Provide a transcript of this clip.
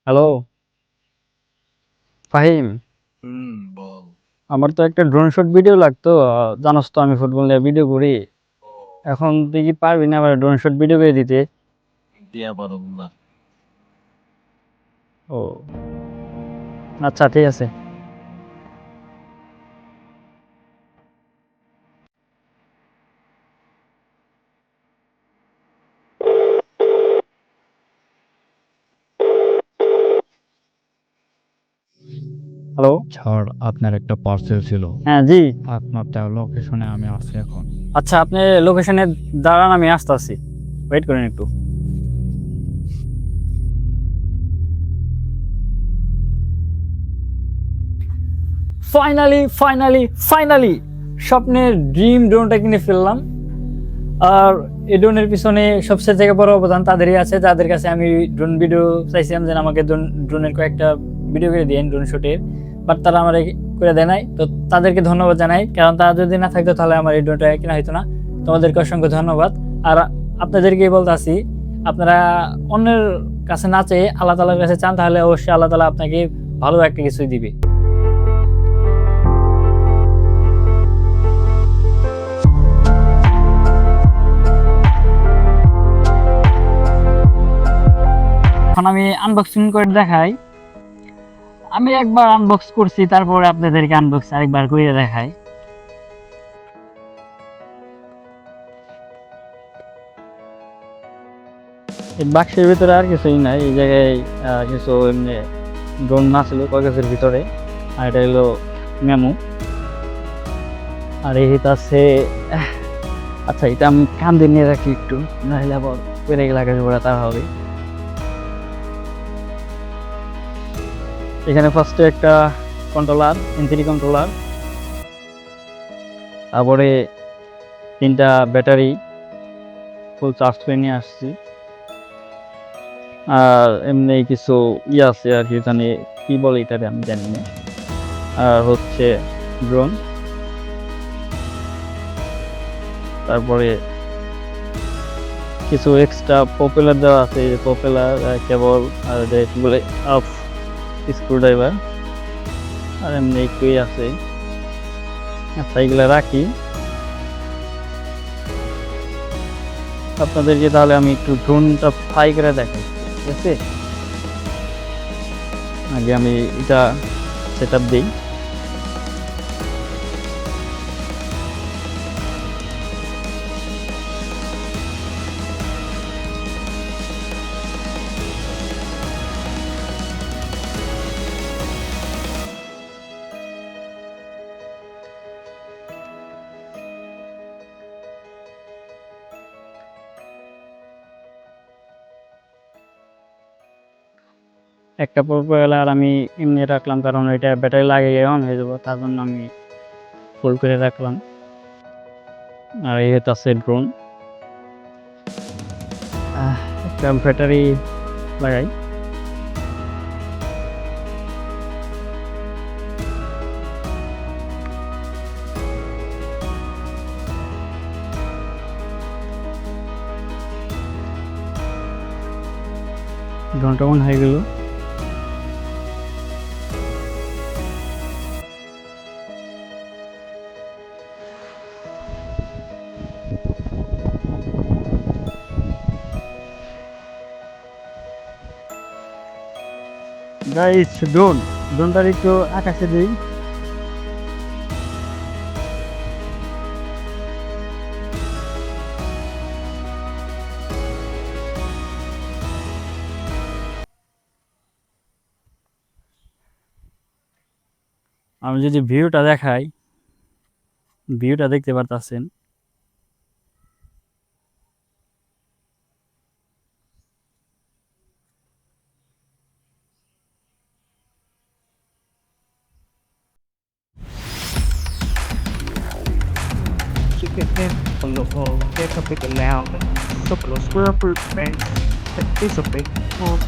Hello Fahim. বল। আমার তো একটা ড্রোন শট ভিডিও লাগতো। জানোস তো আমি ফুটবল নিয়ে ভিডিও করি। এখন তুই কি পারবি না আমার ড্রোন শট ভিডিও করে দিতে? দিয়া পারব না। ও আচ্ছা, ঠিক আছে। হ্যালো। স্যার, আপনার একটা পার্সেল ছিল। হ্যাঁ জি। আপনার দেওয়া লোকেশনে আমি আছি এখন। আচ্ছা, আপনি লোকেশনে দাঁড়ান, আমি আসতেছি। ওয়েট করেন একটু। ফাইনালি ফাইনালি ফাইনালি স্বপ্নের ড্রিম ড্রোনটা কিনে ফেললাম। আর এই ড্রোনের পিছনে সবচেয়ে থেকে বড় অবদান তাদেরই আছে, যাদের কাছে আমি ড্রোন ভিডিও চাইছিলাম যে আমাকে ড্রোনের কয়েকটা ভিডিও করে দিন ড্রোন শুটের, বাট তারা আমার করে দেয় নাই। তো তাদেরকে ধন্যবাদ জানাই, কারণ তারা যদি না থাকতো তাহলে আমার এই ড্রোনটা কেনা হইতো না। তোমাদেরকে অসংখ্য ধন্যবাদ। আর আপনাদেরকে বলতে আসি, আপনারা অন্যের কাছে না চেয়ে আল্লাহ তাআলার কাছে চান, তাহলে অবশ্যই আল্লাহ তাআলা আপনাকে ভালো একটা কিছুই দিবে। এখন আমি আনবক্সিং করে দেখাই। আমি একবার আনবক্স করছি, তারপরে আপনাদেরকে আনবক্স আরেকবার করে দেখাই। এই বাক্সের ভিতরে আর কিছুই নাই। এই জায়গায় কিছু এমনি ড্রোন না ছিল কয়েকের ভিতরে। আর এটা হলো মেমো। আর এই আছে। আচ্ছা, এটা আমি কান্দে নিয়ে রাখি একটু, নাহলে আবার পেরে গেলে আকাশ পড়া তা হবে। এখানে ফার্স্টে একটা কন্ট্রোলার, এন3 কন্ট্রোলার, তারপরে 3টা ব্যাটারি ফুল চার্জ করে নিয়ে আসছি। আর এমনি কিছু আছে আর কি, জানি কি বলে এটারে আমি জানি না। আর হচ্ছে ড্রোন, তারপরে কিছু এক্সট্রা পপুলার দেওয়া আছে, পপুলার কেবল, আর বলে আপ স্ক্রুড্রাইভার, আর এমনি একটুই আছে। আচ্ছা, এগুলো রাখি। আপনাদেরকে তাহলে আমি একটু ড্রোনটা ফ্লাই করে দেখাই, ঠিক আছে? আগে আমি এটা সেট আপ দিই। একটা প্রোপেলার আমি এমনি রাখলাম, কারণ এটা ব্যাটারি লাগিয়ে অন হয়ে যাবো, তার জন্য আমি ফুল করে রাখলাম। আর এই আছে ড্রোন। একটা ব্যাটারি লাগাই। ড্রোনটা অন হয়ে গেল। গাইস, ড্রোনটার একটু আকাশে দিই। আমি যদি ভিউটা দেখাই, ভিউটা দেখতে পারতেছেন। Chicken head on the wall, get a big loud, couple of square fruit banks, that is a big hole.